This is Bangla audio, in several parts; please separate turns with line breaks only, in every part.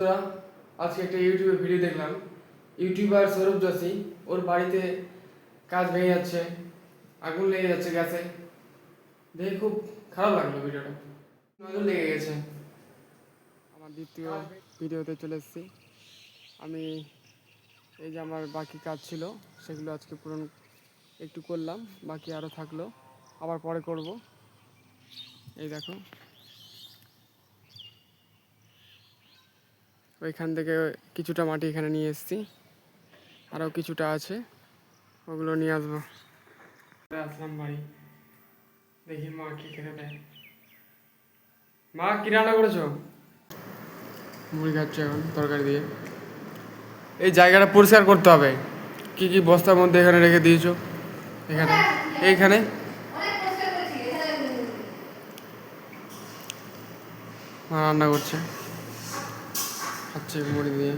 বন্ধুরা, আজকে একটা ইউটিউবে ভিডিও দেখলাম। ইউটিউবার সৌরভ যোশী ওর বাড়িতে কাজ ভেঙে যাচ্ছে, আগুন লেগে যাচ্ছে গ্যাসে। দেখে খুব খারাপ লাগলো ভিডিওটা, নজর লেগে গেছে। আমার দ্বিতীয় ভিডিওতে চলে এসেছি আমি। এই যে আমার বাকি কাজ ছিল সেগুলো আজকে পূরণ একটু করলাম, বাকি আরও থাকলো, আবার পরে করব। এই দেখো, ওইখান থেকে কিছুটা মাটি এখানে নিয়ে এসেছি, আরও কিছুটা আছে, ওগুলো নিয়ে আসবো। আসলাম বাড়ি, দেখি মা কি খেতে দেয়। মা কি রান্না করেছো? মুড়ি খাচ্ছে এখন তরকারি দিয়ে। এই জায়গাটা পরিষ্কার করতে হবে, কি কি বস্তার মধ্যে এখানে রেখে দিয়েছো। এখানে এইখানে মা রান্না করছে, খাচ্ছে মুড়ি দিয়ে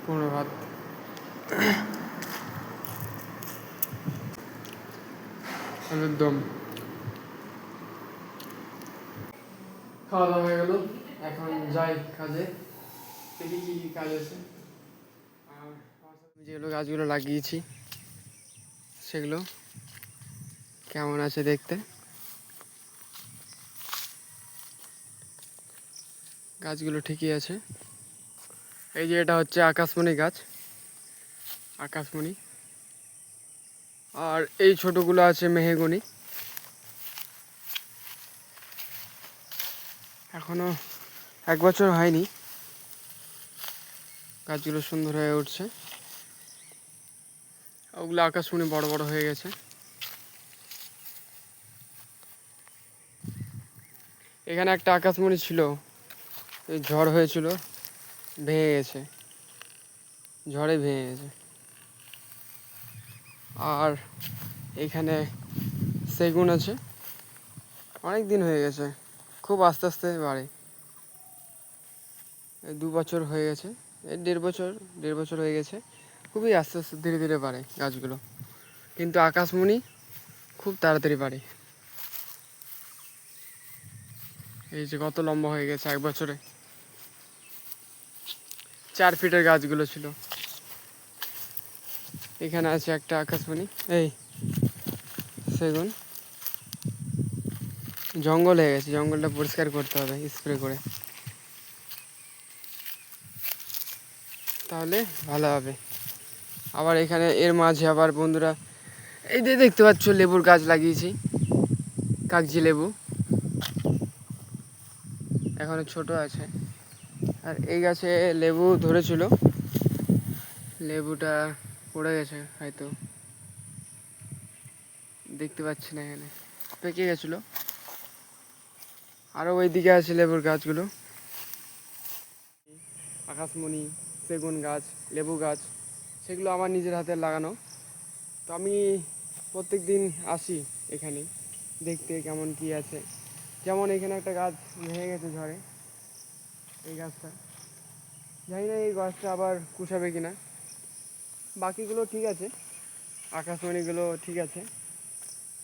কুমড়ো ভাত। আলুর দম। খাওয়া দাওয়া হয়ে গেল, এখন যাই কাজে, দেখি কি কি কাজ আছে। আর যেগুলো গাছগুলো লাগিয়েছি সেগুলো কেমন আছে দেখতে। গাছগুলো ঠিকই আছে। এই যে এটা হচ্ছে আকাশমণি গাছ, আকাশমণি। আর এই ছোটোগুলো আছে মেহগনি। এখনো 1 বছর হয়নি, গাছগুলো সুন্দর হয়ে উঠছে। ওগুলো আকাশমণি বড় বড় হয়ে গেছে। এখানে একটা আকাশমণি ছিল, এই ঝড় হয়েছিল, ভেঙে গেছে, ঝড়ে ভেঙে গেছে। আর এইখানে সেগুন আছে, অনেক দিন হয়ে গেছে, খুব আস্তে আস্তে বাড়ে। 2 বছর হয়ে গেছে, এই 1.5 বছর হয়ে গেছে। খুবই আস্তে আস্তে ধীরে ধীরে বাড়ে গাছগুলো, কিন্তু আকাশমণি খুব তাড়াতাড়ি বাড়ে। এই যে কত লম্বা হয়ে গেছে 1 বছরে। 4 ফিটের গাছগুলো ছিল। এখানে আছে একটা আকাশমণি, এই সেগুন। জঙ্গল হয়ে গেছে, জঙ্গলটা পরিষ্কার করতে হবে স্প্রে করে, তাহলে ভালো হবে। আবার এখানে এর মাঝে আবার বন্ধুরা, এই যে দেখতে পাচ্ছ লেবুর গাছ লাগিয়েছি, কাগজি লেবু, এখনো ছোট আছে। আর এই গাছে লেবু ধরেছিল, লেবুটা পড়ে গেছে হয়তো, দেখতে পাচ্ছি না, এখানে পেকে গেছিলো। আরও ওই দিকে আছে লেবুর গাছগুলো, আকাশমণি, সেগুন গাছ, লেবু গাছ, সেগুলো আমার নিজের হাতে লাগানো। তো আমি প্রত্যেক দিন আসি এখানে দেখতে কেমন কি আছে। যেমন এখানে একটা গাছ ভেঙে গেছে ঝড়ে, এই গাছটা, জানি না এই গাছটা আবার কুশাবে কিনা। বাকিগুলো ঠিক আছে, আকাশমণিগুলো ঠিক আছে,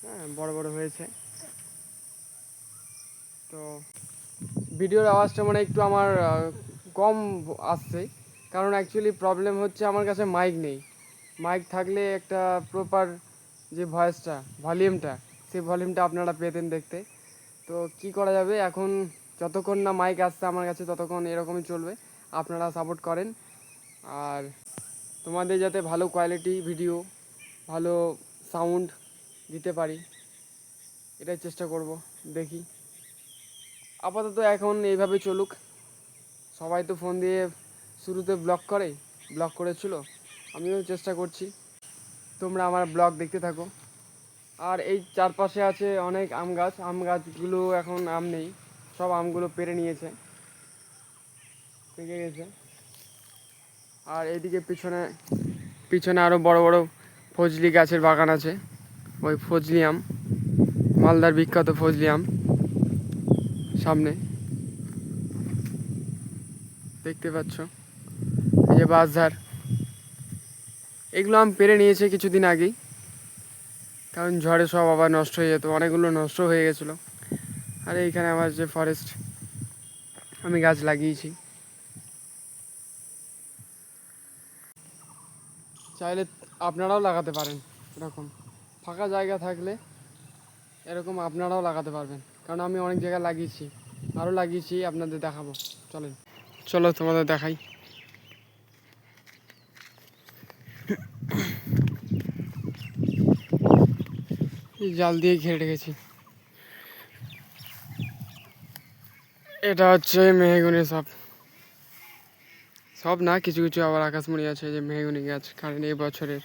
হ্যাঁ বড় বড় হয়েছে। তো ভিডিওর আওয়াজটা মানে একটু আমার কম আসছে, কারণ অ্যাকচুয়ালি প্রবলেম হচ্ছে আমার কাছে মাইক নেই। মাইক থাকলে একটা প্রপার যে ভয়েসটা, ভলিউমটা, সেই ভলিউমটা আপনারা পেতেন দেখতে। তো কি করা যাবে এখন, যতক্ষণ না মাইক আসছে আমার কাছে ততক্ষণ এরকমই চলবে। আপনারা সাপোর্ট করেন, আর তোমাদের যাতে ভালো কোয়ালিটি ভিডিও, ভালো সাউন্ড দিতে পারি, এটাই চেষ্টা করব। দেখি, আপাতত এখন এইভাবে চলুক। সবাই তো ফোন দিয়ে শুরুতে ব্লগ করেছিল, আমিও চেষ্টা করছি। তোমরা আমার ব্লগ দেখতে থাকো। আর এই চারপাশে আছে অনেক আম গাছগুলো এখন আম নেই, সব আমগুলো পেড়ে নিয়েছে, পেকে গেছে। আর এইদিকে পিছনে পিছনে আরও বড় বড় ফজলি গাছের বাগান আছে, ওই ফজলি আম, মালদার বিখ্যাত ফজলি আম সামনে দেখতে পাচ্ছ। এই যে বাঁশঝাড়, এগুলো আম পেড়ে নিয়েছে কিছুদিন আগেই, কারণ ঝড়ে সব আবার নষ্ট হয়ে যেত, অনেকগুলো নষ্ট হয়ে গেছিলো। আর এইখানে আমার যে ফরেস্ট আমি গাছ লাগিয়েছি, চাইলে আপনারাও লাগাতে পারেন। এরকম ফাঁকা জায়গা থাকলে এরকম আপনারাও লাগাতে পারবেন, কারণ আমি অনেক জায়গায় লাগিয়েছি, আরও লাগিয়েছি, আপনাদের দেখাবো। চলেন, চলো তোমাদের দেখাই। জাল দিয়ে ঘিরে রেখেছি। এটা হচ্ছে মেহগনি, সব সব না, কিছু কিছু আবার আকাশমণি আছে, যে মেহগনি গাছ, কারণ এই বছরের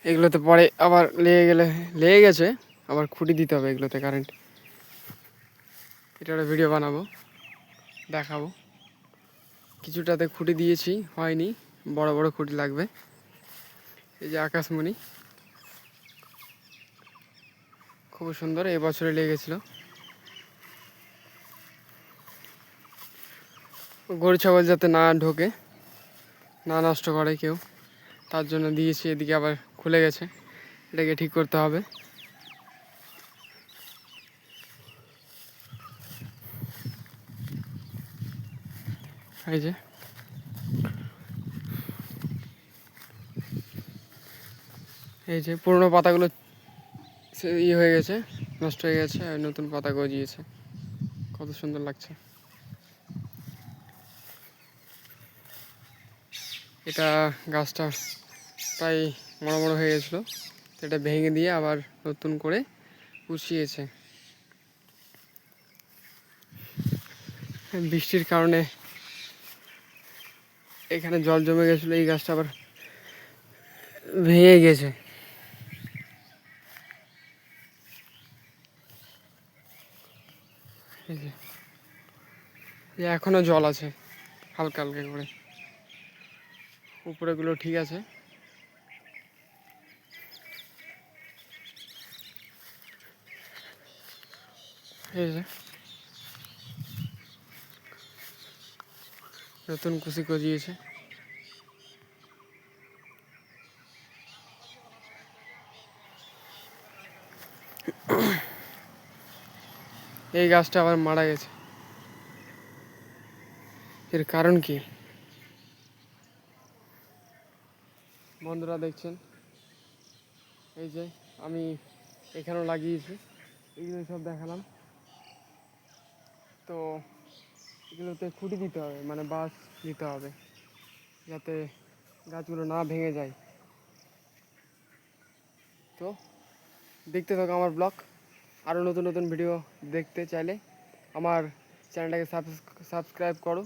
এগুলোতে পরে আবার লেগে গেছে, আবার খুঁটি দিতে হবে এগুলোতে কারেন্ট। এটা একটা ভিডিও বানাবো, দেখাবো। কিছুটাতে খুঁটি দিয়েছি, হয়নি, বড় বড় খুঁটি লাগবে। এই যে আকাশমণি, খুব সুন্দর, এই বছরে লেগেছিল। গরু ছাগল যাতে না ঢোকে, না নষ্ট করে কেউ, তার জন্য দিয়েছি। এদিকে আবার খুলে গেছে, এটাকে ঠিক করতে হবে। এই যে পুরোনো পাতাগুলো হয়ে গেছে, নষ্ট হয়ে গেছে, আর নতুন পাতা গজিয়েছে, কত সুন্দর লাগছে। এটা গাছটা প্রায় বড় বড় হয়ে গেছিলো, এটা ভেঙে দিয়ে আবার নতুন করে পুষিয়েছে। বৃষ্টির কারণে এখানে জল জমে গেছিলো, এই গাছটা আবার ভেঙে গেছে। এই যে এখনো জল আছে হালকা হালকা করে, উপরেগুলো ঠিক আছে। এই যে নতুন কুশি গজিয়েছে। এই গাছটা আবার মারা গেছে, এর কারণ কি বন্ধুরা দেখছেন? এই যে আমি এখানেও লাগিয়েছি, এগুলো সব দেখালাম। তো এগুলোতে খুঁটি দিতে হবে, মানে বাঁশ দিতে হবে, যাতে গাছগুলো না ভেঙে যায়। তো দেখতে থাকো আমার ব্লগ। আরও নতুন নতুন ভিডিও দেখতে চাইলে আমার চ্যানেলটাকে সাবস্ক্রাইব করো।